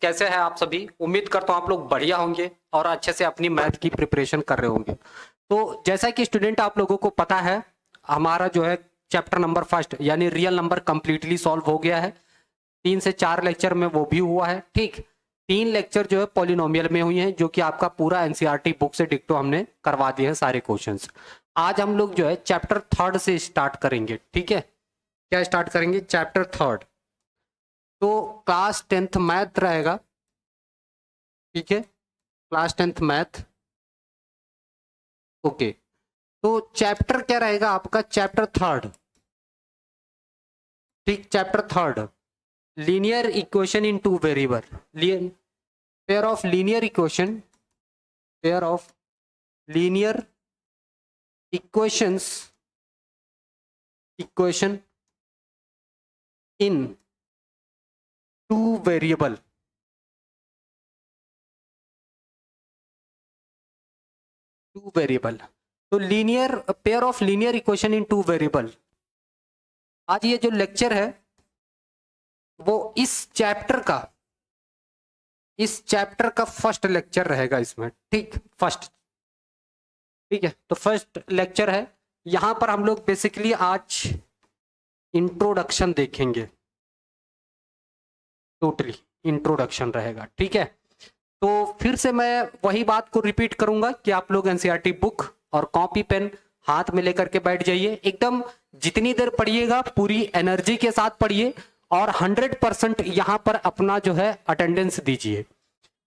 कैसे हैं आप सभी? उम्मीद करता हूँ आप लोग बढ़िया होंगे और अच्छे से अपनी मैथ की प्रिपरेशन कर रहे होंगे। तो जैसा कि स्टूडेंट आप लोगों को पता है, हमारा जो है चैप्टर नंबर फर्स्ट यानी रियल नंबर कंप्लीटली सॉल्व हो गया है। 3 से 4 लेक्चर में वो भी हुआ है। ठीक, 3 लेक्चर जो है पॉलिनोमियल में हुई हैं, जो कि आपका पूरा एनसीईआरटी बुक से डिक्टो हमने करवा दिए हैं सारे क्वेश्चंस। आज हम लोग जो है चैप्टर थर्ड से स्टार्ट करेंगे। ठीक है, क्या स्टार्ट करेंगे? Chapter third. तो क्लास 10th मैथ रहेगा। ठीक है, क्लास 10th मैथ। ओके, तो चैप्टर क्या रहेगा आपका? Chapter third. ठीक, chapter third, linear equation in two variable, pair of linear equation, pair of linear equations, equation in two variable. Two variable, तो linear pair of linear equation in two variable. आज ये जो lecture है वो इस chapter का first lecture रहेगा इसमें। ठीक, फर्स्ट। ठीक है, तो फर्स्ट लेक्चर है। यहां पर हम लोग बेसिकली आज इंट्रोडक्शन देखेंगे, टोटली इंट्रोडक्शन रहेगा। ठीक है, तो फिर से मैं वही बात को रिपीट करूंगा कि आप लोग एनसीईआरटी बुक और कॉपी पेन हाथ में लेकर के बैठ जाइए। एकदम जितनी देर पढ़िएगा पूरी एनर्जी के साथ पढ़िए और 100% यहाँ पर अपना जो है अटेंडेंस दीजिए।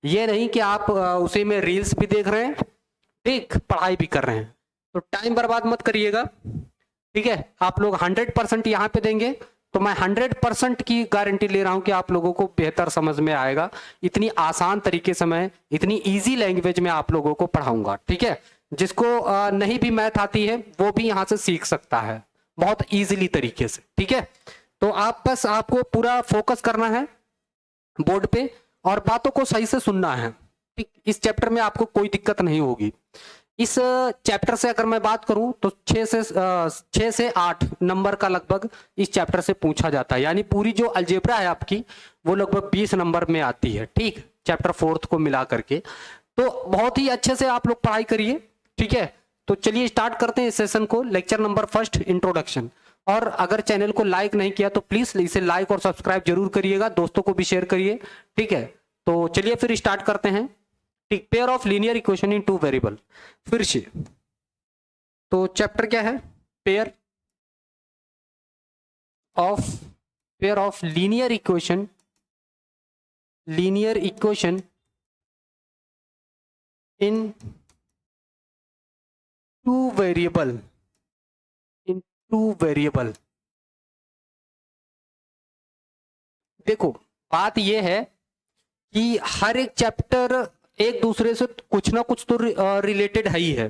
ये नहीं कि आप उसी में रील्स भी देख रहे हैं, ठीक, पढ़ाई भी कर रहे हैं, तो टाइम बर्बाद मत करिएगा। ठीक है, आप लोग 100% यहाँ पे देंगे तो मैं 100% की गारंटी ले रहा हूं कि आप लोगों को बेहतर समझ में आएगा। इतनी आसान तरीके से मैं इतनी इजी लैंग्वेज में आप लोगों को पढ़ाऊंगा। ठीक है, जिसको नहीं भी मैथ आती है वो भी यहाँ से सीख सकता है बहुत इजीली तरीके से। ठीक है, तो आप बस आपको पूरा फोकस करना है बोर्ड पे और बातों को सही से सुनना है। ठीक, इस चैप्टर में आपको कोई दिक्कत नहीं होगी। इस चैप्टर से अगर मैं बात करूं तो 6 से 8 नंबर का लगभग इस चैप्टर से पूछा जाता है, यानी पूरी जो अलजेब्रा है आपकी वो लगभग 20 नंबर में आती है। ठीक, चैप्टर फोर्थ को मिला करके, तो बहुत ही अच्छे से आप लोग पढ़ाई करिए। ठीक है, तो चलिए स्टार्ट करते हैं इस सेशन को। Lecture number first, introduction. और अगर चैनल को लाइक नहीं किया तो प्लीज इसे लाइक और सब्सक्राइब जरूर करिएगा, दोस्तों को भी शेयर करिए। ठीक है, तो चलिए फिर स्टार्ट करते हैं। ठीक, pair of linear equation in two variable. फिर से तो चैप्टर क्या है? Pair of linear equation, linear equation in two variable, in two variable. देखो, बात यह है कि हर एक चैप्टर एक दूसरे से कुछ ना कुछ तो रिलेटेड है ही है।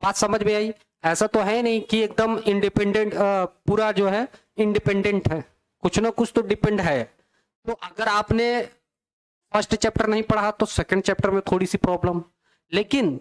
बात समझ में आई? ऐसा तो है नहीं कि एकदम इंडिपेंडेंट, पूरा जो है इंडिपेंडेंट है, कुछ ना कुछ तो डिपेंड है। तो अगर आपने फर्स्ट चैप्टर नहीं पढ़ा तो सेकंड चैप्टर में थोड़ी सी प्रॉब्लम, लेकिन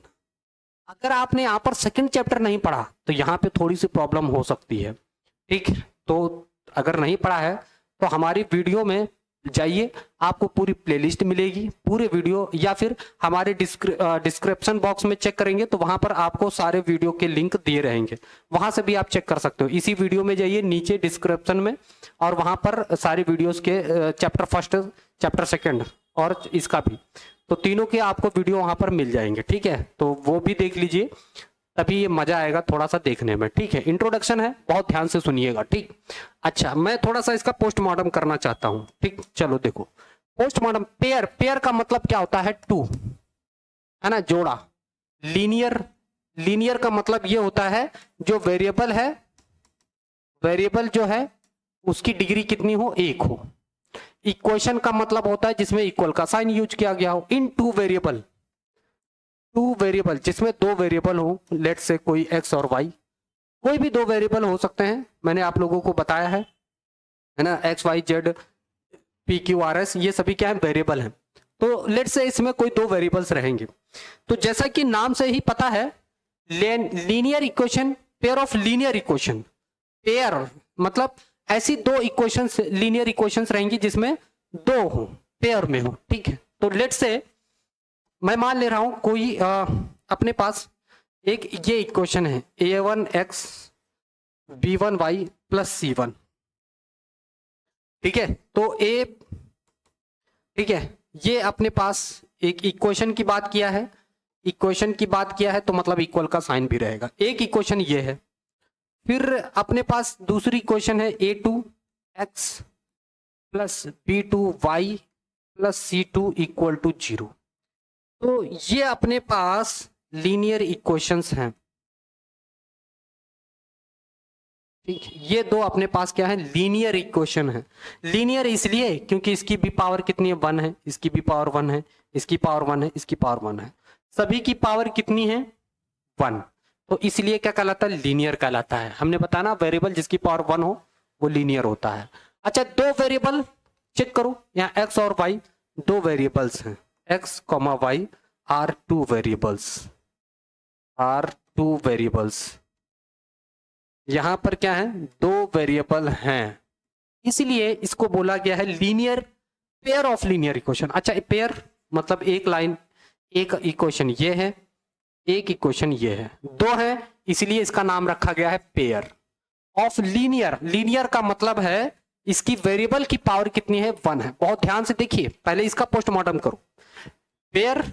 अगर आपने यहाँ पर सेकंड चैप्टर नहीं पढ़ा तो यहाँ पे थोड़ी सी प्रॉब्लम हो सकती है। ठीक, तो अगर नहीं पढ़ा है तो हमारी वीडियो में जाइए, आपको पूरी प्लेलिस्ट मिलेगी, पूरे वीडियो, या फिर हमारे डिस्क्रिप्शन बॉक्स में चेक करेंगे तो वहां पर आपको सारे वीडियो के लिंक दिए रहेंगे, वहां से भी आप चेक कर सकते हो। इसी वीडियो में जाइए नीचे डिस्क्रिप्शन में और वहां पर सारी वीडियोस के चैप्टर फर्स्ट, चैप्टर सेकंड और इसका भी, तो तीनों के आपको वीडियो वहां पर मिल जाएंगे। ठीक है, तो वो भी देख लीजिए, तभी ये मजा आएगा थोड़ा सा देखने में। ठीक है, इंट्रोडक्शन है, बहुत ध्यान से सुनिएगा। ठीक, अच्छा, मैं थोड़ा सा इसका पोस्टमार्टम करना चाहता हूं। ठीक, चलो देखो, पोस्टमार्टम। पेयर, पेयर का मतलब क्या होता है? टू, है ना, जोड़ा। लीनियर, लीनियर का मतलब ये होता है जो वेरिएबल है, वेरिएबल जो है उसकी डिग्री कितनी हो? 1 हो। इक्वेशन का मतलब होता है जिसमें इक्वल का साइन यूज किया गया हो। इन टू वेरिएबल, टू वेरिएबल जिसमें 2 वेरिएबल हो, लेट से कोई एक्स और वाई, कोई भी 2 वेरिएबल हो सकते हैं, मैंने आप लोगों को बताया है ना, X Y Z P Q R S, ये सभी क्या है? वेरिएबल हैं। तो लेट से इसमें कोई 2 वेरिएबल्स रहेंगे। तो जैसा कि नाम से ही पता है, linear equation, pair of linear equation, pair मतलब ऐसी 2 इक्वेशंस, लीनियर इक्वेशंस रहेंगी जिसमें 2 हो। पेयर में हो, ठीक है। तो लेट से मैं मान ले रहा हूं कोई अपने पास एक ये इक्वेशन है a1x b1y प्लस c1, ठीक है। तो ए, ठीक है, ये अपने पास एक इक्वेशन की बात किया है, इक्वेशन की बात किया है तो मतलब इक्वल का साइन भी रहेगा। एक इक्वेशन ये है, फिर अपने पास दूसरी इक्वेशन है a2x plus b2y plus c2 equal to 0। तो ये अपने पास लीनियर इक्वेशंस हैं, ठीक, ये दो अपने पास क्या है, लीनियर इक्वेशन है। लीनियर इसलिए क्योंकि इसकी भी पावर कितनी है, 1 है, इसकी भी पावर 1 है, इसकी पावर 1 है, इसकी पावर 1 है, सभी की पावर कितनी है, 1। तो इसलिए क्या कहलाता है, लीनियर कहलाता है। हमने बताया ना वेरिएबल जिसकी पावर 1 हो वो लीनियर होता है। अच्छा, दो वेरिएबल चेक करो, यहाँ x और y दो वेरिएबल्स हैं, x, y are two variables, यहां पर क्या है, दो वेरिएबल हैं, इसलिए इसको बोला गया है linear pair of linear equation. अच्छा, पेयर मतलब एक लाइन, एक इक्वेशन ये है, एक इक्वेशन ये है, दो है, इसलिए इसका नाम रखा गया है पेयर ऑफ लीनियर। लीनियर का मतलब है इसकी वेरिएबल की पावर कितनी है, 1 है। बहुत ध्यान से देखिए, पहले इसका पोस्टमार्टम करो। पेयर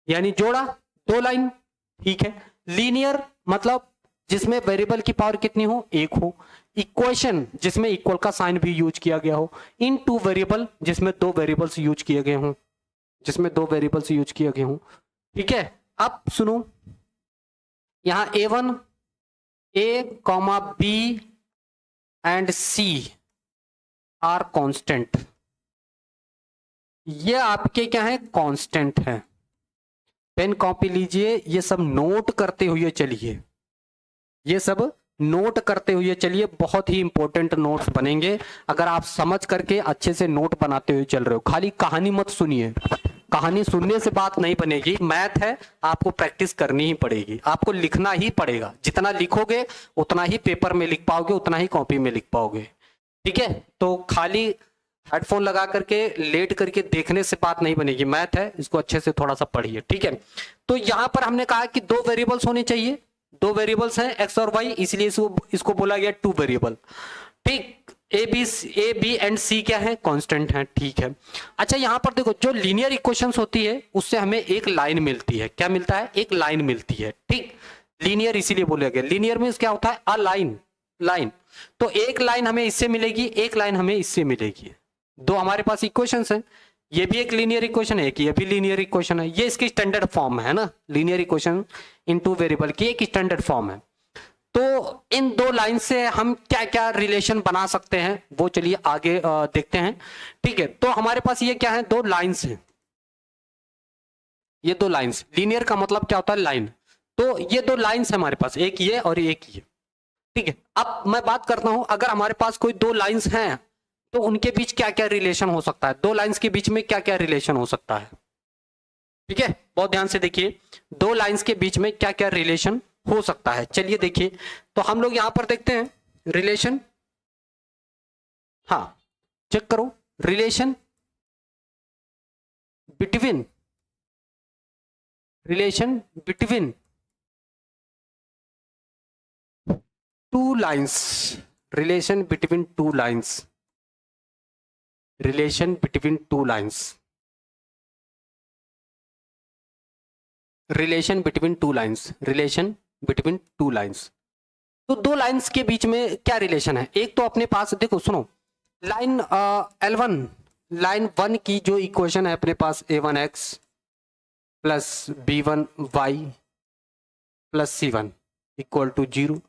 यानी जोड़ा, दो लाइन, ठीक है। लीनियर मतलब जिसमें वेरिएबल की पावर कितनी हो, 1 हो। इक्वेशन जिसमें इक्वल का साइन भी यूज किया गया हो। इन टू वेरिएबल जिसमें दो वेरिएबल्स यूज किए गए हों, जिसमें दो वेरिएबल्स यूज किए गए हों, ठीक है। अब सुनो, यहां a1, a, b and c are constant, ये आपके क्या है, कांस्टेंट है। पेन कॉपी लीजिए, ये सब नोट करते हुए चलिए, ये सब नोट करते हुए चलिए, बहुत ही इंपॉर्टेंट नोट्स बनेंगे अगर आप समझ करके अच्छे से नोट बनाते हुए चल रहे हो। खाली कहानी मत सुनिए, कहानी सुनने से बात नहीं बनेगी। मैथ है, आपको प्रैक्टिस करनी ही पड़ेगी, आपको लिखना ही पड़ेगा। जितना लिखोगे उतना ही पेपर में लिख पाओगे, उतना ही कॉपी में लिख पाओगे, ठीक है। तो खाली हेडफोन लगा करके लेट करके देखने से बात नहीं बनेगी। मैथ है, इसको अच्छे से थोड़ा सा पढ़िए, ठीक है। तो यहां पर हमने कहा कि दो वेरिएबल्स होने चाहिए, दो वेरिएबल्स हैं x और y, इसलिए इसको बोला गया टू वेरिएबल, ठीक। ए बी एंड सी क्या है, कांस्टेंट है, ठीक है। अच्छा, यहां पर देखो, जो लीनियर इक्वेशंस होती है उससे हमें एक लाइन मिलती है। क्या मिलता है, एक लाइन मिलती है, ठीक। लीनियर इसीलिए बोला गया, लीनियर मींस क्या होता है, अ लाइन, लाइन। तो एक लाइन हमें इससे मिलेगी, एक लाइन हमें इससे मिलेगी। दो हमारे पास इक्वेशंस हैं, ये भी एक लीनियर इक्वेशन है, ये भी लीनियर इक्वेशन है। ये इसकी स्टैंडर्ड फॉर्म है ना, linear equation in two variable की एक स्टैंडर्ड फॉर्म है। तो इन दो लाइन से हम क्या क्या रिलेशन बना सकते हैं वो चलिए आगे देखते हैं, ठीक है। तो हमारे पास ये क्या है, दो लाइंस हैं, ये दो लाइंस, लीनियर का मतलब क्या होता है, लाइन। तो ये दो लाइंस है हमारे पास, एक ये और एक ये, ठीक है। अब मैं बात करता हूं, अगर हमारे पास कोई दो लाइंस हैं तो उनके बीच क्या क्या रिलेशन हो सकता है, दो लाइंस के बीच में क्या क्या रिलेशन हो सकता है, ठीक है। बहुत ध्यान से देखिए, दो लाइंस के बीच में क्या क्या रिलेशन हो सकता है। चलिए देखिए, तो हम लोग यहां पर देखते हैं रिलेशन, हाँ चेक करो, relation between, relation between two lines, relation between two lines, relation between two lines, relation between two lines, relation between two lines. तो दो लाइंस के बीच में क्या रिलेशन है, एक तो अपने पास देखो, सुनो, लाइन L1, लाइन 1 की जो इक्वेशन है अपने पास a1x plus b1y plus c1 equal to 0,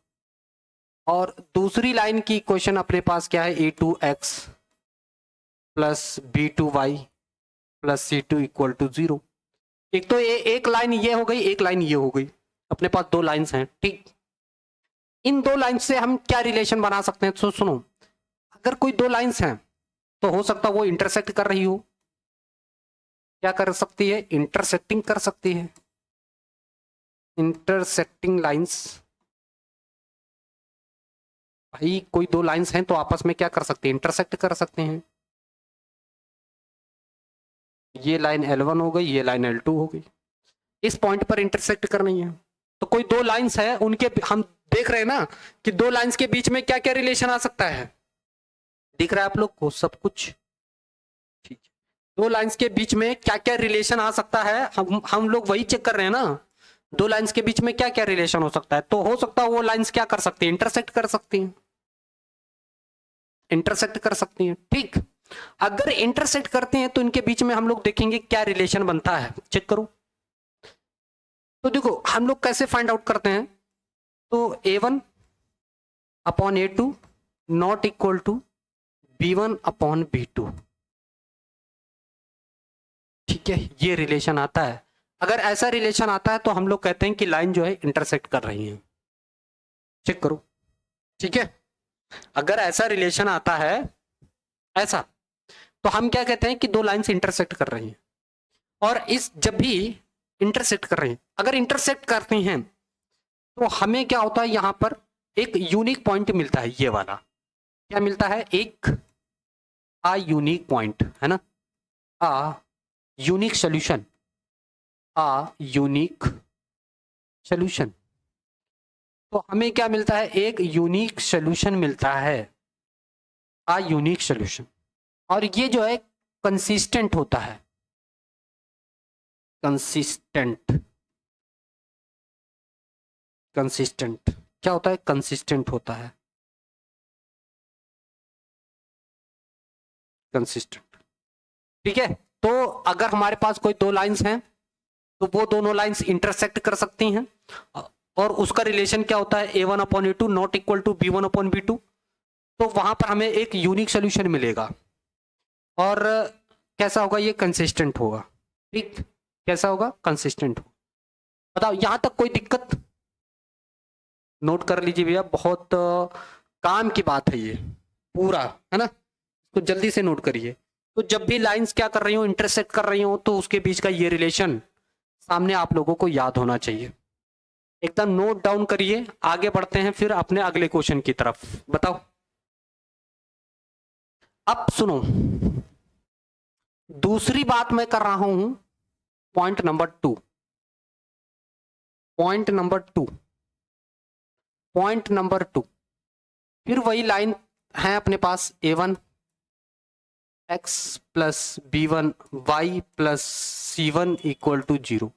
और दूसरी लाइन की इक्वेशन अपने पास क्या है, a2x plus b2y plus c2 equal to 0। एक तो एक लाइन ये हो गई, एक लाइन ये हो गई, अपने पास दो लाइंस हैं, ठीक। इन दो लाइन से हम क्या रिलेशन बना सकते हैं, तो सुनो, अगर कोई दो लाइंस हैं तो हो सकता है वो इंटरसेक्ट कर रही हो, क्या कर सकती है, इंटरसेक्टिंग कर सकती है, इंटरसेक्टिंग लाइंस। भाई कोई दो लाइंस हैं तो आपस में क्या कर सकते हैं, इंटरसेक्ट कर सकते हैं, ये लाइन L1 हो गई, ये लाइन L2 हो गई, इस पॉइंट पर इंटरसेक्ट करनी है। तो कोई दो लाइंस है, उनके हम देख रहे हैं ना कि दो लाइंस के बीच में क्या क्या रिलेशन आ सकता है, दिख रहा है आप लोग को सब कुछ? ठीक है, दो लाइंस के बीच में क्या क्या रिलेशन आ सकता है, हम लोग वही चेक कर रहे हैं ना, दो लाइंस के बीच में क्या क्या रिलेशन हो सकता है। तो हो सकता है वो लाइंस क्या कर सकती है, इंटरसेक्ट कर सकती हैं, इंटरसेक्ट कर सकती हैं। ठीक, अगर इंटरसेक्ट करते हैं तो इनके बीच में हम लोग देखेंगे क्या रिलेशन बनता है, चेक करो। तो देखो हम लोग कैसे फाइंड आउट करते हैं, तो A1 upon A2 not equal to B1 upon B2। ठीक है, ये रिलेशन आता है। अगर ऐसा रिलेशन आता है तो हम लोग कहते हैं कि लाइन जो है इंटरसेक्ट कर रही है। चेक करो, ठीक है, अगर ऐसा रिलेशन आता है ऐसा, तो हम क्या कहते हैं कि दो लाइंस इंटरसेक्ट कर रही हैं। और इस जब भी इंटरसेक्ट कर रही हैं, अगर इंटरसेक्ट करती हैं तो हमें क्या होता है, यहां पर एक यूनिक पॉइंट मिलता है, ये वाला क्या मिलता है, एक यूनिक पॉइंट है ना, यूनिक सोल्यूशन, यूनिक सोल्यूशन। तो हमें क्या मिलता है, एक यूनिक सोल्यूशन मिलता है, यूनिक सोल्यूशन। और ये जो है कंसिस्टेंट होता है, कंसिस्टेंट, कंसिस्टेंट क्या होता है, कंसिस्टेंट होता है, कंसिस्टेंट। ठीक है, तो अगर हमारे पास कोई दो लाइंस हैं तो वो दोनों लाइंस इंटरसेक्ट कर सकती हैं, और उसका रिलेशन क्या होता है, A1 upon A2 not equal to B1 upon B2। तो वहां पर हमें एक यूनिक सोल्यूशन मिलेगा, और कैसा होगा, ये कंसिस्टेंट होगा। ठीक, कैसा होगा, कंसिस्टेंट होगा। बताओ यहां तक कोई दिक्कत? नोट कर लीजिए भैया, बहुत काम की बात है ये पूरा, है ना, तो जल्दी से नोट करिए। तो जब भी लाइंस क्या कर रही हो, इंटरसेक्ट कर रही हो, तो उसके बीच का ये रिलेशन सामने आप लोगों को याद होना चाहिए, एकदम नोट डाउन करिए। आगे बढ़ते हैं फिर अपने अगले क्वेश्चन की तरफ। बताओ, अब सुनो, दूसरी बात मैं कर रहा हूं, point number 2, point number 2, point number 2, फिर वही लाइन है अपने पास, A1 x plus B1 y plus C1 equal to 0।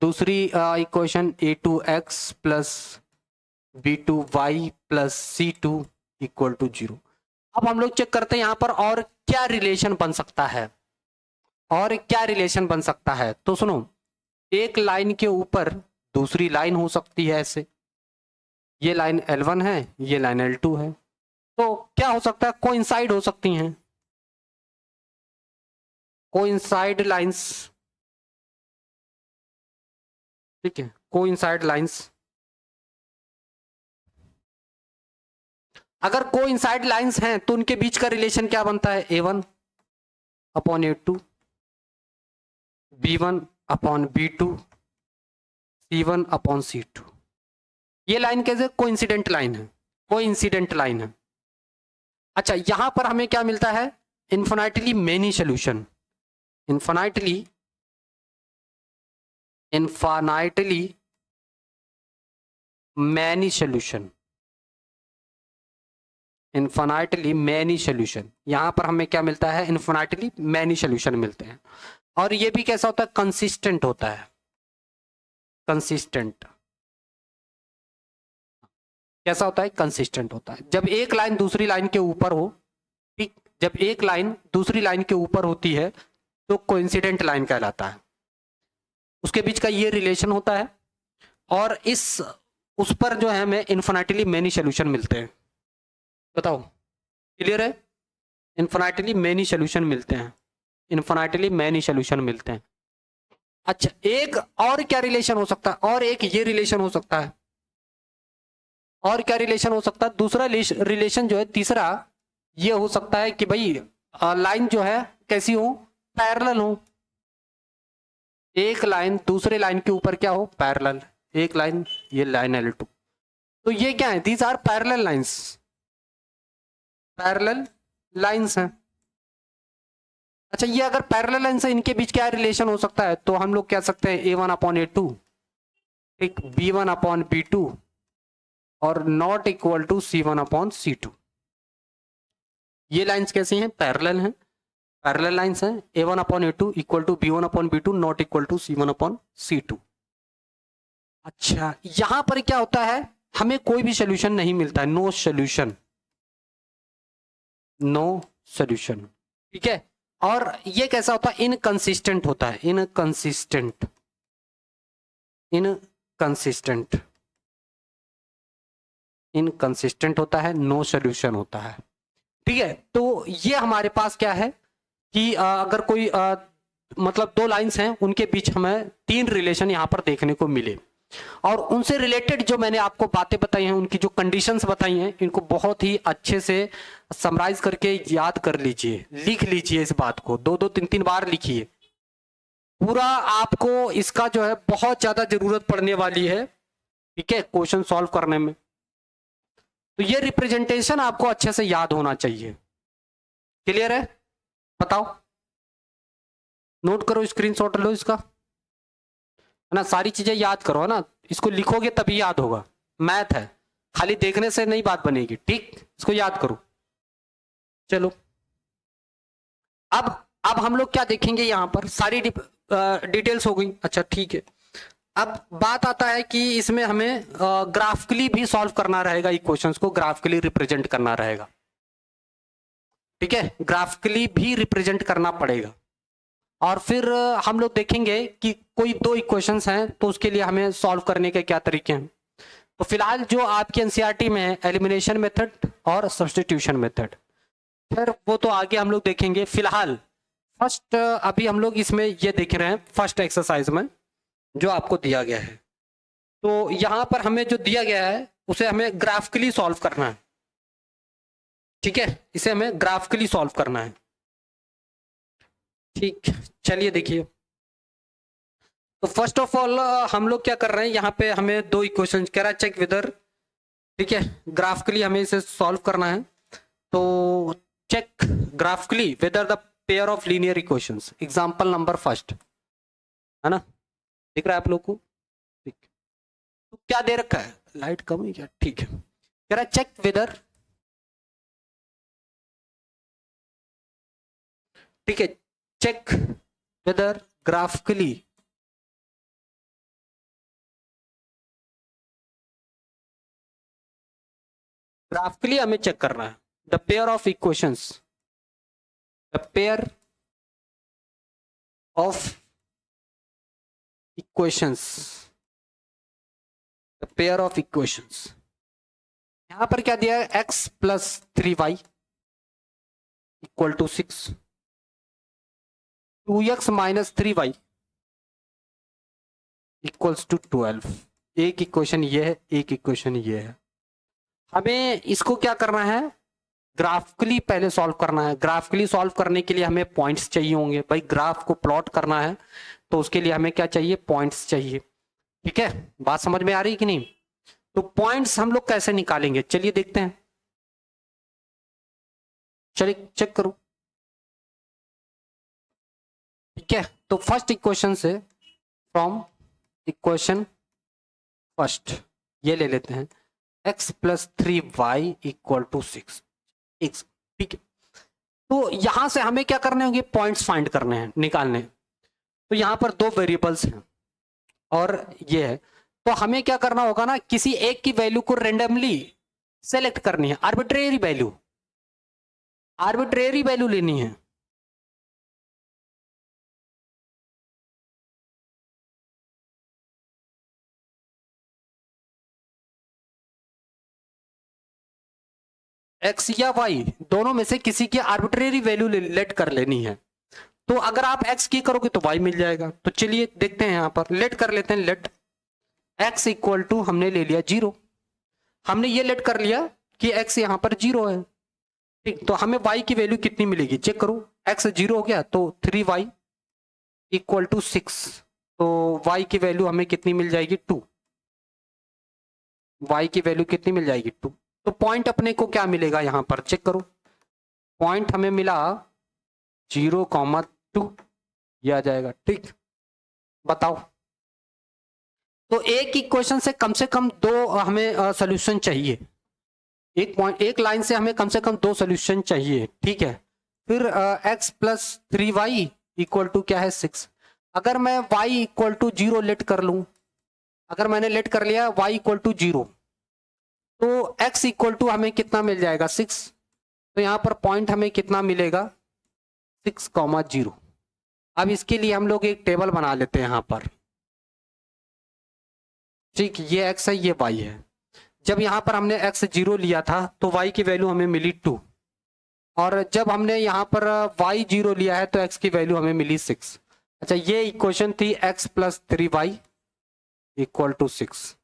दूसरी equation A2 x plus B2 y plus C2 equal to 0। अब हम लोग चेक करते हैं यहां पर और क्या रिलेशन बन सकता है, और क्या रिलेशन बन सकता है। तो सुनो, एक लाइन के ऊपर दूसरी लाइन हो सकती है ऐसे, ये लाइन L1 है, ये लाइन L2 है, तो क्या हो सकता है, कोइंसाइड हो सकती हैं, कोइंसाइड लाइंस। ठीक है, कोइंसाइड लाइंस, अगर कोइंसाइड लाइंस हैं तो उनके बीच का रिलेशन क्या बनता है, A1 upon A2, B1 upon B2, C1 upon C2। ये लाइन कैसे, कोइंसिडेंट लाइन है, कोइंसिडेंट लाइन है। अच्छा, यहां पर हमें क्या मिलता है, infinitely many solution, infinitely, infinitely many solution, infinitely many solution. यहां पर हमें क्या मिलता है, इन्फिनिटली मैनी सोल्यूशन मिलते हैं। और ये भी कैसा होता है, कंसिस्टेंट होता है, कंसिस्टेंट। कैसा होता है, कंसिस्टेंट होता है। जब एक लाइन दूसरी लाइन के ऊपर हो, ठीक, जब एक लाइन दूसरी लाइन के ऊपर होती है तो कोइंसिडेंट लाइन कहलाता है, उसके बीच का ये रिलेशन होता है। और इस उस पर जो है हमें इन्फिनिटली मेनी सोल्यूशन मिलते हैं। बताओ, क्लियर है, इन्फिनिटली मेनी सोल्यूशन मिलते हैं, इन्फिनिटली मेनी सोल्यूशन मिलते हैं। अच्छा, एक और क्या रिलेशन हो सकता है, और एक ये रिलेशन हो सकता है, और क्या रिलेशन हो सकता है, दूसरा रिलेशन जो है, तीसरा ये हो सकता है कि भाई लाइन जो है कैसी हो, पैरेलल हो, एक लाइन दूसरे लाइन के ऊपर क्या हो, पैरेलल, एक लाइन, ये लाइन L2, तो ये क्या है, these are parallel lines, parallel lines हैं। अच्छा, ये अगर पैरेलल लाइन है इनके बीच क्या रिलेशन हो सकता है, तो हम लोग कह सकते हैं A1/A2, ठीक, B1/B2 और नॉट इक्वल टू C1/C2। ये लाइंस कैसी हैं, पैरेलल हैं, पैरेलल लाइंस हैं। A1/A2 equal to B1/B2 not equal to C1/C2। अच्छा, यहां पर क्या होता है, हमें कोई भी सोल्यूशन नहीं मिलता है, नो सोल्यूशन, नो सोल्यूशन, ठीक है। और ये कैसा होता है, इनकंसिस्टेंट होता है, इनकंसिस्टेंट, इनकंसिस्टेंट, इनकंसिस्टेंट होता है, नो सोल्यूशन होता है, ठीक है। तो ये हमारे पास क्या है कि अगर कोई मतलब दो लाइंस हैं, उनके बीच हमें तीन रिलेशन यहां पर देखने को मिले, और उनसे रिलेटेड जो मैंने आपको बातें बताई हैं, उनकी जो कंडीशंस बताई हैं, इनको बहुत ही अच्छे से समराइज करके याद कर लीजिए, लिख लीजिए इस बात को, दो दो तीन तीन बार लिखिए पूरा, आपको इसका जो है बहुत ज्यादा जरूरत पड़ने वाली है, ठीक है, क्वेश्चन सॉल्व करने में। तो ये रिप्रेजेंटेशन आपको अच्छे से याद होना चाहिए। क्लियर है, बताओ, नोट करो, स्क्रीनशॉट लो इसका, है ना, सारी चीजें याद करो, है ना, इसको लिखोगे तभी याद होगा, मैथ है, खाली देखने से नहीं बात बनेगी, ठीक, इसको याद करो। चलो, अब हम लोग क्या देखेंगे, यहां पर सारी डिटेल्स हो गई, अच्छा ठीक है। अब बात आता है कि इसमें हमें ग्राफिकली भी सॉल्व करना रहेगा, इक्वेशंस को ग्राफिकली रिप्रेजेंट करना रहेगा, ठीक है, ग्राफिकली भी रिप्रेजेंट करना पड़ेगा। और फिर हम लोग देखेंगे कि कोई दो इक्वेशंस हैं, तो उसके लिए हमें सॉल्व करने के क्या तरीके हैं। तो फिलहाल जो आपके एनसीईआरटी में है, एलिमिनेशन मेथड और सब्स्टिट्यूशन मेथड, फिर वो तो आगे हम लोग देखेंगे। फिलहाल फर्स्ट अभी हम लोग इसमें ये देख रहे हैं, फर्स्ट एक्सरसाइज में जो आपको दिया गया है, तो यहां पर हमें जो दिया गया है उसे हमें ग्राफिकली सॉल्व करना है, ठीक है, इसे हमें ग्राफिकली सॉल्व करना है, ठीक। चलिए देखिए, तो फर्स्ट ऑफ ऑल हम लोग क्या कर रहे हैं, यहाँ पे हमें दो इक्वेशन कह रहा है, चेक वेदर, ठीक है, ग्राफिकली हमें इसे सॉल्व करना है। तो check graphically whether the pair of linear equations, example number first, है ना, दिख रहा है आप लोग को, ठीक। तो क्या दे रखा है, लाइट कम है क्या, ठीक है, कह रहा है चेक वेदर, ठीक है, चेक वेदर ग्राफिकली ग्राफिकली हमें चेक करना है the pair of equations, the pair of equations, the pair of equations. यहां पर क्या दिया है, x plus 3y equal to 6, 2x minus 3y equals to 12। एक इक्वेशन ये है, एक इक्वेशन ये है। हमें इसको क्या करना है, ग्राफिकली पहले सॉल्व करना है। ग्राफिकली सॉल्व करने के लिए हमें पॉइंट्स चाहिए होंगे, भाई ग्राफ को प्लॉट करना है तो उसके लिए हमें क्या चाहिए, पॉइंट्स चाहिए, ठीक है, बात समझ में आ रही है कि नहीं। तो पॉइंट्स हम लोग कैसे निकालेंगे, चलिए देखते हैं, चलिए चेक करो, ठीक है। तो फर्स्ट इक्वेशन से, फ्रॉम इक्वेशन फर्स्ट, ये ले लेते हैं, x plus 3y equal to 6 x, ठीक है। तो यहां से हमें क्या करने होंगे, पॉइंट्स फाइंड करने हैं, निकालने हैं। तो यहां पर दो वेरिएबल्स हैं और ये है, तो हमें क्या करना होगा ना, किसी एक की वैल्यू को रेंडमली सेलेक्ट करनी है, आर्बिट्रेरी वैल्यू, आर्बिट्रेरी वैल्यू लेनी है। एक्स या वाई दोनों में से किसी की आर्बिट्रेरी वैल्यू लेट कर लेनी है। तो अगर आप एक्स की करोगे तो वाई मिल जाएगा। तो चलिए देखते हैं, यहां पर लेट कर लेते हैं, लेट एक्स इक्वल टू हमने ले लिया 0, हमने ये लेट कर लिया कि एक्स यहां पर 0 है, ठीक। तो हमें वाई की वैल्यू कितनी मिलेगी, चेक करो, एक्स 0 हो गया तो 3y इक्वल टू 6, तो वाई की वैल्यू हमें कितनी मिल जाएगी, 2, वाई की वैल्यू कितनी मिल जाएगी, 2। तो पॉइंट अपने को क्या मिलेगा, यहां पर चेक करो, पॉइंट हमें मिला 0,2 ये आ जाएगा। ठीक, बताओ। तो एक इक्वेशन से कम दो हमें सॉल्यूशन चाहिए। एक लाइन से हमें कम से कम दो सॉल्यूशन चाहिए। ठीक है, फिर x plus 3y equal to क्या है 6। अगर मैं y इक्वल टू 0 लेट कर लूं, अगर मैंने लेट कर लिया y इक्वल टू 0, तो x इक्वल टू हमें कितना मिल जाएगा 6। तो यहां पर पॉइंट हमें कितना मिलेगा 6,0। अब इसके लिए हम लोग एक टेबल बना लेते हैं यहां पर। ठीक, ये x है, ये y है। जब यहां पर हमने x 0 लिया था तो y की वैल्यू हमें मिली 2, और जब हमने यहां पर y 0 लिया है तो x की वैल्यू हमें मिली 6। अच्छा, ये इक्वेशन थी x plus 3y equal to 6।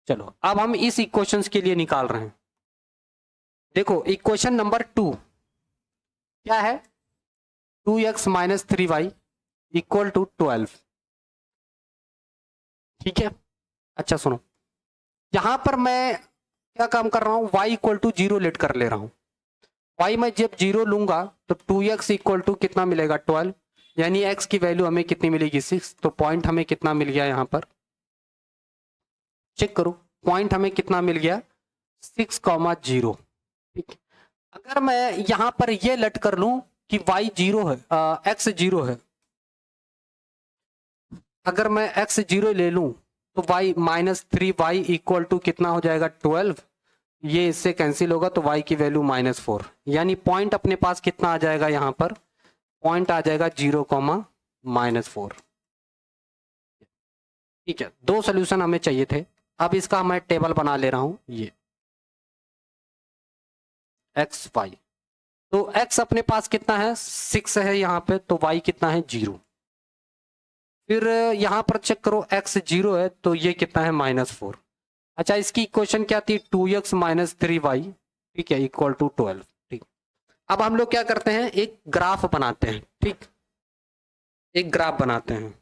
चलो अब हम इस इक्वेशन के लिए निकाल रहे हैं। देखो इक्वेशन नंबर 2 क्या है, 2x minus 3y equal to 12। ठीक है, अच्छा सुनो, यहां पर मैं क्या काम कर रहा हूं, y इक्वल टू 0 लेट कर ले रहा हूं। y मैं जब 0 लूंगा तो 2x इक्वल टू कितना मिलेगा 12, यानी x की वैल्यू हमें कितनी मिलेगी 6। तो पॉइंट हमें कितना मिल गया यहां पर, चेक करो, पॉइंट हमें कितना मिल गया 6,0। ठीक, अगर मैं यहां पर ये लेट कर लूं कि y 0 है, x 0 है, अगर मैं x 0 ले लूं तो y minus 3y equal to कितना हो जाएगा 12। ये इससे कैंसिल होगा तो y की वैल्यू -4, यानी पॉइंट अपने पास कितना आ जाएगा यहां पर, पॉइंट आ जाएगा 0,-4। ठीक है, दो सोल्यूशन हमें चाहिए थे। अब इसका मैं टेबल बना ले रहा हूं, ये x y। तो x अपने पास कितना है 6 है यहां पे, तो y कितना है 0। फिर यहां पर चेक करो x 0 है तो ये कितना है -4। अच्छा, इसकी इक्वेशन क्या थी 2x माइनस 3y, ठीक है, इक्वल टू 12। ठीक, अब हम लोग क्या करते हैं, एक ग्राफ बनाते हैं। ठीक, एक ग्राफ बनाते हैं,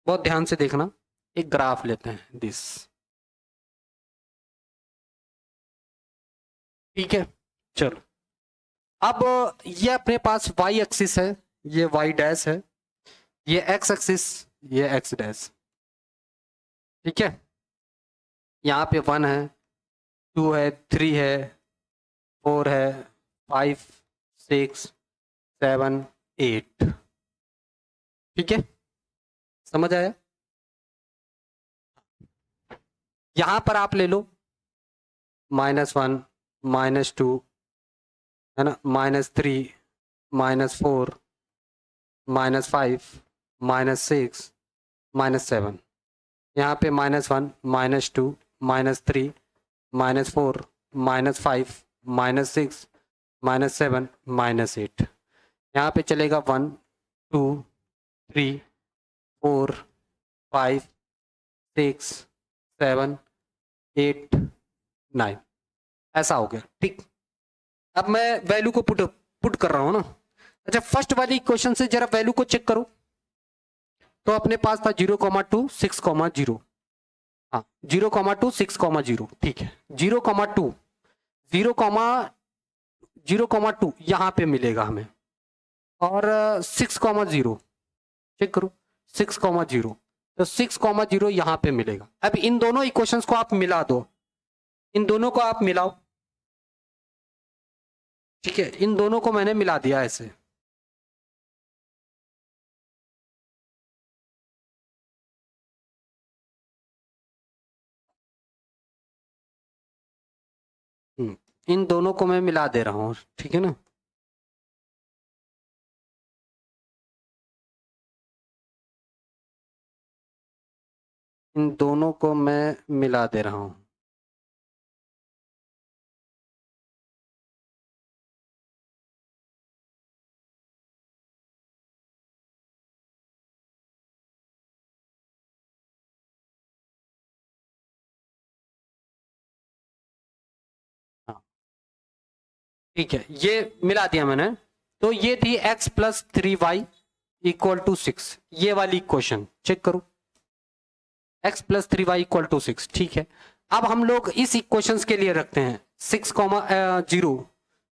बहुत ध्यान से देखना। एक ग्राफ लेते हैं दिस, ठीक है। चलो अब ये अपने पास y एक्सिस है, ये y डैश है, ये x एक्सिस, ये x डैश। ठीक है, यहाँ पे 1 है, 2 है, 3 है, 4 है, 5, 6, 7, 8। ठीक है, समझ आया। यहां पर आप ले लो -1, -2, है ना, -3, -4, -5, -6, -7। यहाँ पे -1, -2, -3, -4, -5, -6, -7, -8। यहाँ पे चलेगा 1, 2, 3, 4, 5, 6, 7, 8, 9, ऐसा हो गया। ठीक, अब मैं वैल्यू को पुट कर रहा हूं ना। अच्छा, फर्स्ट वाली इक्वेशन से जरा वैल्यू को चेक करो। तो अपने पास था 0,2, 6,0। हाँ, 0,2, 6,0। ठीक है, 0,2, 0,2 यहां पे मिलेगा हमें, और 6,0 चेक करो, 6,0। तो 6,0 यहां पे मिलेगा। अब इन दोनों इक्वेशंस को आप मिला दो, इन दोनों को आप मिलाओ। ठीक है, इन दोनों को मैंने मिला दिया ऐसे। इन दोनों को मैं मिला दे रहा हूं, ठीक है ना। इन दोनों को मैं मिला दे रहा हूं। हाँ, ठीक है, ये मिला दिया मैंने। तो ये थी x plus 3y equal to 6, ये वाली इक्वेशन चेक करो, x plus 3y equal to 6। ठीक है, अब हम लोग इस इक्वेशन के लिए रखते हैं 6,0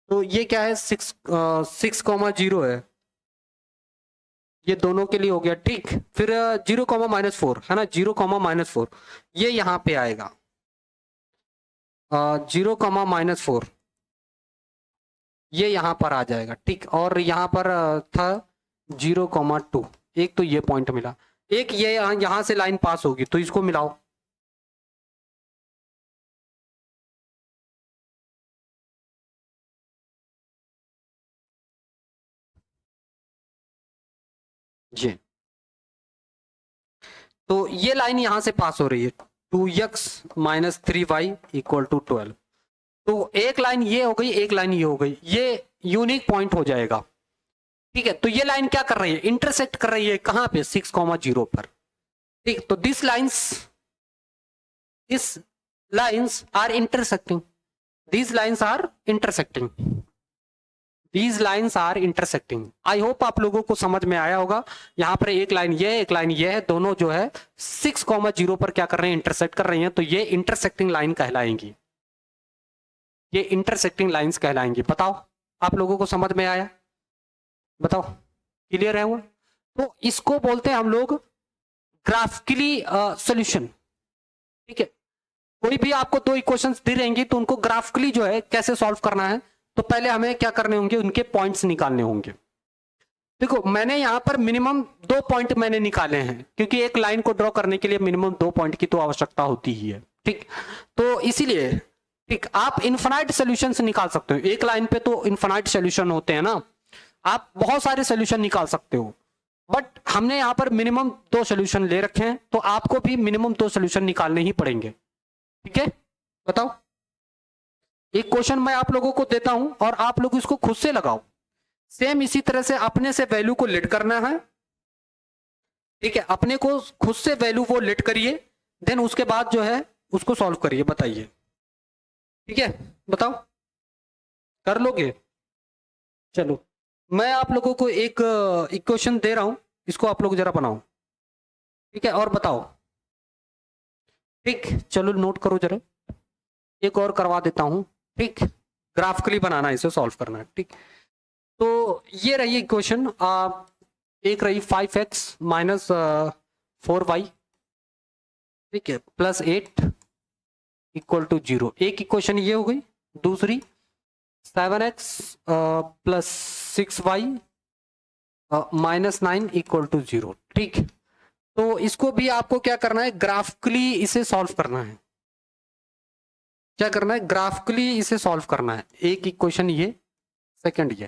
तो ये क्या है, 6,0 है, ये दोनों के लिए हो गया। ठीक, फिर 0,-4 है ना, 0,-4 ये यहाँ पे आएगा, 0,-4 ये यहाँ पर आ जाएगा। ठीक, और यहाँ पर था 0,2, एक तो ये पॉइंट मिला, एक ये यहाँ से लाइन पास होगी, तो इसको मिलाओ। जी, तो ये लाइन यहां से पास हो रही है, 2x-3y = 12। तो एक लाइन ये हो गई, एक लाइन ये हो गई, ये यूनिक पॉइंट हो जाएगा। ठीक है, तो ये लाइन क्या कर रही है, इंटरसेक्ट कर रही है कहां पे, 6,0 पर। ठीक, तो this lines are intersecting, these lines are intersecting, these lines are intersecting। I hope आप लोगों को समझ में आया होगा। यहां पर एक लाइन ये है, एक लाइन ये है, दोनों जो है 6,0 पर क्या कर रहे हैं, इंटरसेक्ट कर रही हैं, तो ये इंटरसेक्टिंग लाइन कहलाएंगी, ये इंटरसेक्टिंग लाइंस कहलाएंगी। बताओ आप लोगों को समझ में आया, बताओ क्लियर है वो। तो इसको बोलते हैं हम लोग ग्राफिकली सॉल्यूशन। ठीक है, कोई भी आपको दो इक्वेशंस दी रहेंगी तो उनको ग्राफिकली जो है कैसे सॉल्व करना है, तो पहले हमें क्या करने होंगे, उनके पॉइंट्स निकालने होंगे। देखो मैंने यहां पर मिनिमम 2 पॉइंट मैंने निकाले हैं, क्योंकि एक लाइन को ड्रॉ करने के लिए मिनिमम 2 पॉइंट की तो आवश्यकता होती ही है। ठीक, तो इसीलिए ठीक, आप इन्फिनाइट सॉल्यूशंस निकाल सकते हो, एक लाइन पे तो इन्फिनाइट सॉल्यूशन होते हैं ना, आप बहुत सारे सॉल्यूशन निकाल सकते हो, बट हमने यहां पर मिनिमम 2 सॉल्यूशन ले रखे हैं, तो आपको भी मिनिमम 2 सॉल्यूशन निकालने ही पड़ेंगे। ठीक है, बताओ, एक क्वेश्चन मैं आप लोगों को देता हूं और आप लोग इसको खुद से लगाओ, सेम इसी तरह से अपने से वैल्यू को लेट करना है। ठीक है, अपने को खुद से वैल्यू वो लेट करिए, देन उसके बाद जो है उसको सॉल्व करिए, बताइए। ठीक है, बताओ कर लोगे। चलो मैं आप लोगों को एक इक्वेशन दे रहा हूं, इसको आप लोग जरा बनाओ। ठीक है, और बताओ। ठीक, चलो नोट करो जरा, एक और करवा देता हूं। ठीक, ग्राफिकली बनाना है, इसे सॉल्व करना है। ठीक, तो ये रही इक्वेशन, एक रही 5x - 4y, ठीक है, +8 = 0, एक इक्वेशन ये हो गई। दूसरी 7x + 6y -9 = 0। ठीक, तो इसको भी आपको क्या करना है, ग्राफिकली इसे सॉल्व करना है। क्या करना है, ग्राफिकली इसे सॉल्व करना है। एक इक्वेशन ये, सेकंड ये।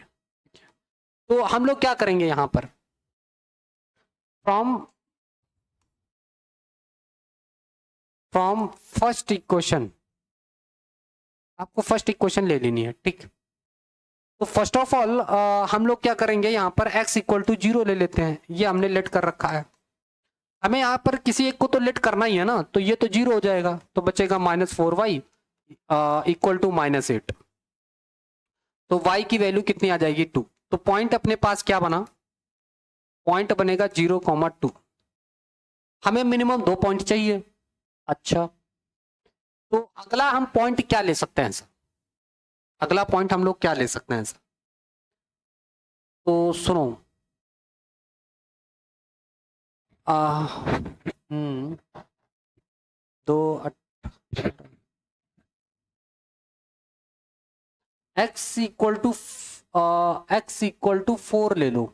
तो हम लोग क्या करेंगे यहां पर, फ्रॉम फर्स्ट इक्वेशन, आपको फर्स्ट इक्वेशन ले लेनी है। ठीक, तो फर्स्ट ऑफ ऑल हम लोग क्या करेंगे, यहां पर x = 0 ले लेते हैं, ये हमने लेट कर रखा है। हमें यहां पर किसी एक को तो लेट करना ही है ना, तो ये तो 0 हो जाएगा, तो बचेगा -4y = -8। तो y की वैल्यू कितनी आ जाएगी, 2। तो पॉइंट अपने पास क्या बना, पॉइंट बनेगा 0,2। हमें मिनिमम 2 पॉइंट चाहिए। अच्छा, तो अगला हम पॉइंट क्या ले सकते हैं सर, अगला पॉइंट हम लोग क्या ले सकते हैं सर, तो सुनो, दो x = 4 ले लो,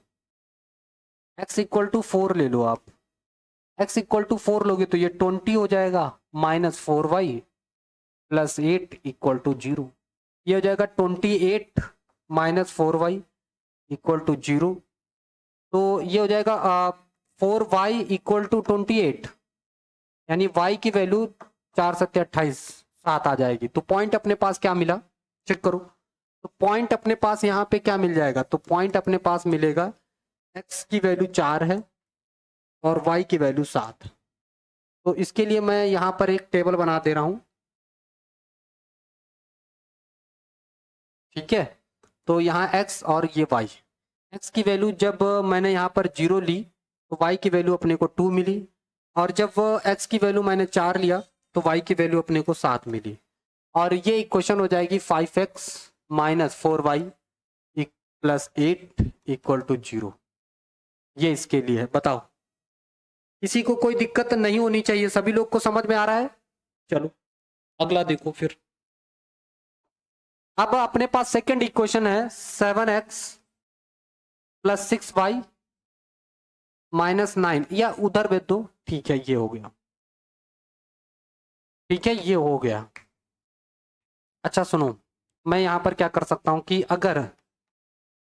x = 4 ले लो आप। x = 4 लोगे तो ये 20 हो जाएगा, -4y + 8 = 0। ये हो जाएगा 28 - 4y = 0। तो ये हो जाएगा 4y = 28, यानी y की वैल्यू 4 × 7 = 28, 7 आ जाएगी। तो पॉइंट अपने पास क्या मिला, चेक करो। तो पॉइंट अपने पास यहाँ पे क्या मिल जाएगा, तो पॉइंट अपने पास मिलेगा x की वैल्यू 4 है और y की वैल्यू 7। तो इसके लिए मैं यहाँ पर एक टेबल बना दे रहा हूँ। ठीक है, तो यहाँ x और ये y, x की वैल्यू जब मैंने यहाँ पर 0 ली तो y की वैल्यू अपने को 2 मिली, और जब x की वैल्यू मैंने 4 लिया तो y की वैल्यू अपने को 7 मिली। और ये इक्वेशन हो जाएगी 5x -4y + 8 = 0। ये इसके लिए है, बताओ। किसी को कोई दिक्कत नहीं होनी चाहिए, सभी लोग को समझ में आ रहा है। चलो अगला देखो फिर। अब अपने पास सेकंड इक्वेशन है 7x + 6y -9, या उधर भेज दो, ठीक है ये हो गया, ठीक है ये हो गया। अच्छा सुनो, मैं यहां पर क्या कर सकता हूं कि अगर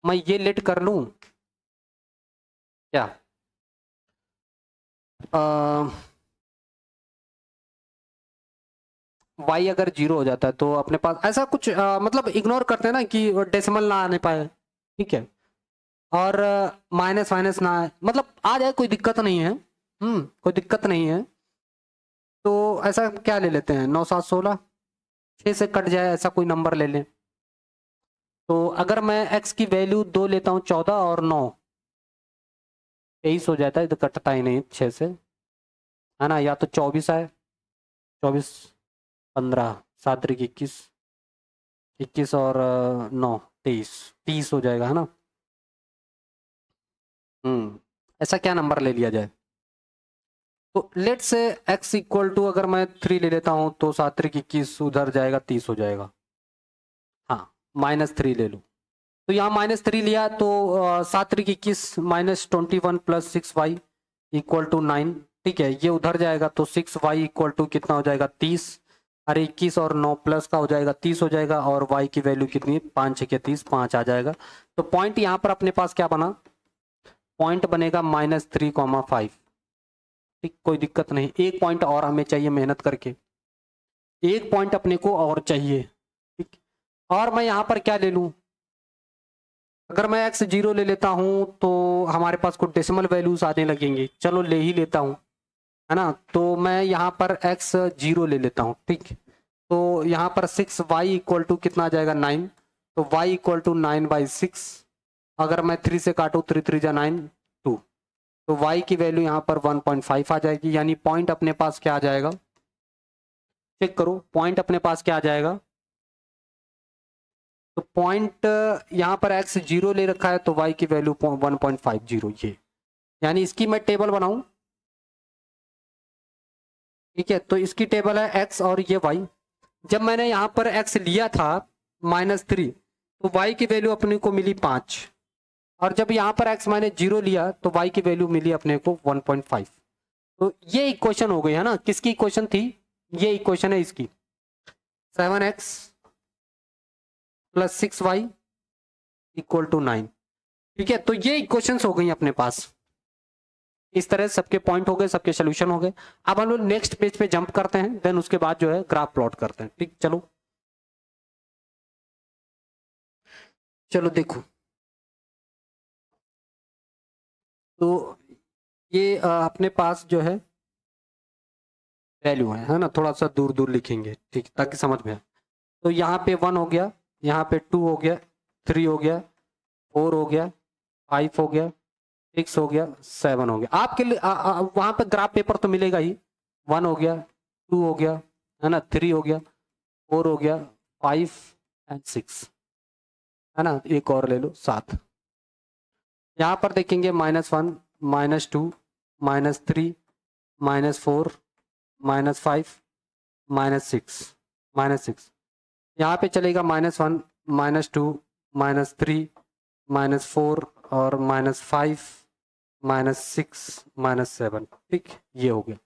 मैं ये लेट कर लूं क्या, y अगर 0 हो जाता है तो अपने पास ऐसा कुछ मतलब इग्नोर करते हैं ना कि डेसिमल ना आने पाए, ठीक है, और माइनस माइनस ना आए, मतलब आ जाए कोई दिक्कत नहीं है, कोई दिक्कत नहीं है। तो ऐसा क्या ले लेते हैं, 9 7 16, 6 से कट जाए ऐसा कोई नंबर ले लें। तो अगर मैं x की वैल्यू 2 लेता हूँ, 14 और 9 23 हो जाता है, इधर कटता ही नहीं 6 से, है ना, या तो 24 आए, 24 15 7 3 21, 21 और 9 23, 30 हो जाएगा, है ना। ऐसा क्या नंबर ले लिया जाए, तो लेट से x = अगर मैं 3 ले लेता हूँ तो 7 3 21 उधर जाएगा, 30 हो जाएगा, हाँ -3 ले लो। तो यहाँ -3 लिया तो 7 3 21 -21 + 6y = 9, ठीक है, ये उधर जाएगा तो 6y = कितना हो जाएगा, 30, अरे 21 और 9 प्लस का हो जाएगा 30 हो जाएगा, और y की वैल्यू कितनी, 5 6 30, 5 आ जाएगा। तो पॉइंट यहाँ पर अपने पास क्या बना, पॉइंट बनेगा -3,5, ठीक, कोई दिक्कत नहीं। एक पॉइंट और हमें चाहिए मेहनत करके, एक पॉइंट अपने को और चाहिए, ठीक। और मैं यहाँ पर क्या ले लूँ, अगर मैं x 0 ले लेता हूँ तो हमारे पास कुछ डेसिमल वैल्यूज आने लगेंगे, चलो ले ही लेता हूँ, है ना। तो मैं यहाँ पर x 0 ले लेता हूँ, ठीक। तो यहाँ पर 6y = कितना आ जाएगा, 9, तो y = 9/6। अगर मैं 3 से काटूँ, 3 3 जा 9 2, तो y की वैल्यू यहाँ पर 1.5 आ जाएगी, यानी पॉइंट अपने पास क्या आ जाएगा, चेक करो पॉइंट अपने पास क्या आ जाएगा। तो पॉइंट यहाँ पर x 0 ले रखा है तो y की वैल्यू 1.50, ये यानी इसकी मैं टेबल बनाऊं, ठीक है, तो इसकी टेबल है x और ये y। जब मैंने यहाँ पर x लिया था -3, तो y की वैल्यू अपने को मिली 5, और जब यहाँ पर x मैंने 0 लिया तो y की वैल्यू मिली अपने को 1.5। तो ये इक्वेशन हो गई, है ना, किसकी इक्वेशन थी, ये इक्वेशन है इसकी, 7x + 6y = 9, ठीक है। तो ये इक्वेशंस हो गई अपने पास, इस तरह सबके पॉइंट हो गए, सबके सोल्यूशन हो गए। अब हम लोग नेक्स्ट पेज पे जंप करते हैं, देन उसके बाद जो है ग्राफ प्लॉट करते हैं, ठीक। चलो चलो देखो, तो ये अपने पास जो है वैल्यू है ना, थोड़ा सा दूर दूर लिखेंगे, ठीक, ताकि समझ में आए। तो यहाँ पे 1 हो गया, यहाँ पे 2 हो गया, 3 हो गया, 4 हो गया, 5 हो गया, 6 हो गया, 7 हो गया। आपके लिए वहां पे ग्राफ पेपर तो मिलेगा ही, 1 हो गया, 2 हो गया, है ना, 3 हो गया, 4 हो गया, 5 एंड 6, है ना, एक और ले लो 7। यहाँ पर देखेंगे -1 -2 -3 -4 -5 -6 यहाँ पे चलेगा -1 -2 -3 -4 और -5 -6 -7, ठीक, ये हो गया।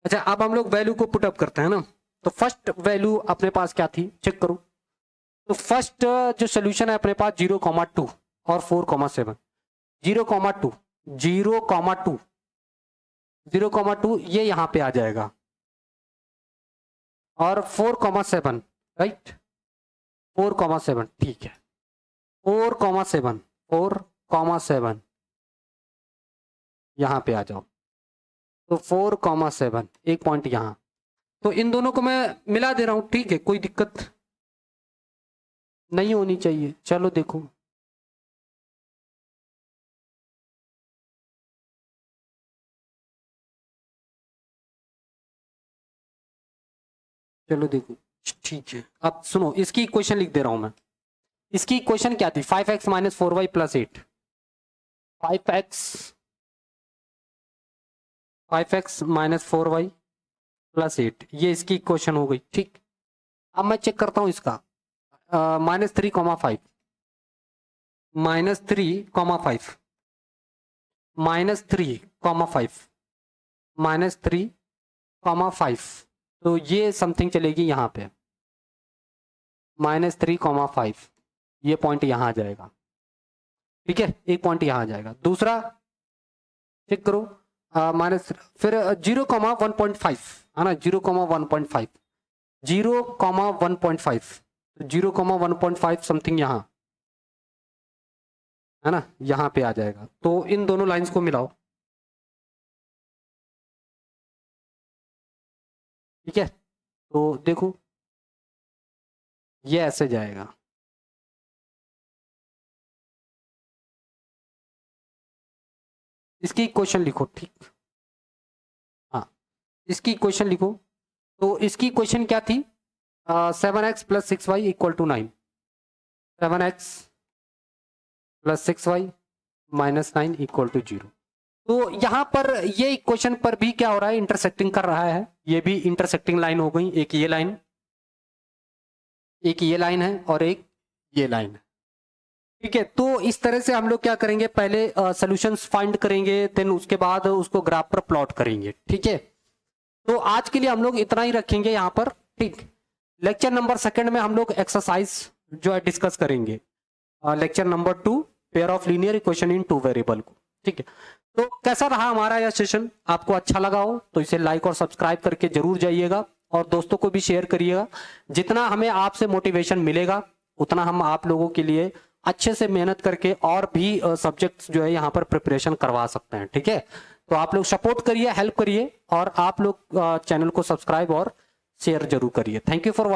अच्छा अब हम लोग वैल्यू को पुट अप करते हैं ना, तो फर्स्ट वैल्यू अपने पास क्या थी, चेक करो। तो फर्स्ट जो सोल्यूशन है अपने पास 0,2 और 4,7, 0,2 0,2 0,2 ये यहाँ पे आ जाएगा, और 4,7, राइट, 4,7, ठीक है, 4,7 4,7 यहाँ पे आ जाओ, तो 4,7 एक पॉइंट यहाँ, तो इन दोनों को मैं मिला दे रहा हूं, ठीक है, कोई दिक्कत नहीं होनी चाहिए। चलो देखो, चलो देखो, ठीक है, अब सुनो इसकी इक्वेशन लिख दे रहा हूं मैं। इसकी इक्वेशन क्या थी? 5x minus 4y plus 8। 5x minus 4y plus 8, ये इसकी इक्वेशन हो गई। ठीक, अब मैं चेक करता हूं इसका -3,5 -3,5 -3,5 तो ये समथिंग चलेगी यहाँ पे -3,5, ये पॉइंट यहाँ आ जाएगा। ठीक है, एक पॉइंट यहाँ आ जाएगा। दूसरा चेक करो माइनस, फिर 0,1.5 है ना, 0,1.5 0,1.5 0,1.5 समथिंग यहाँ है ना, यहाँ पे आ जाएगा। तो इन दोनों लाइंस को मिलाओ। ठीक है, तो देखो ये ऐसे जाएगा। इसकी इक्वेशन लिखो। ठीक, हाँ इसकी इक्वेशन लिखो। तो इसकी इक्वेशन क्या थी? 7x plus 6y equal to 9। 7x plus 6y minus 9 equal to 0। तो यहाँ पर ये इक्वेशन पर भी क्या हो रहा है? इंटरसेक्टिंग कर रहा है। ये भी इंटरसेक्टिंग लाइन हो गई, एक ये लाइन है और एक ये लाइन है। ठीक है, तो इस तरह से हम लोग क्या करेंगे, पहले सॉल्यूशंस फाइंड करेंगे, देन उसके बाद उसको ग्राफ पर प्लॉट करेंगे। ठीक है, तो आज के लिए हम लोग इतना ही रखेंगे यहाँ पर। ठीक, लेक्चर नंबर 2 में हम लोग एक्सरसाइज जो है डिस्कस करेंगे, lecture number 2 pair of linear equation in 2 variable को। ठीक है, तो कैसा रहा हमारा यह सेशन? आपको अच्छा लगा हो तो इसे लाइक और सब्सक्राइब करके जरूर जाइएगा और दोस्तों को भी शेयर करिएगा। जितना हमें आपसे मोटिवेशन मिलेगा उतना हम आप लोगों के लिए अच्छे से मेहनत करके और भी सब्जेक्ट्स जो है यहाँ पर प्रिपरेशन करवा सकते हैं। ठीक है, तो आप लोग सपोर्ट करिए, हेल्प करिए और आप लोग चैनल को सब्सक्राइब और शेयर जरूर करिए। Thank you for watching.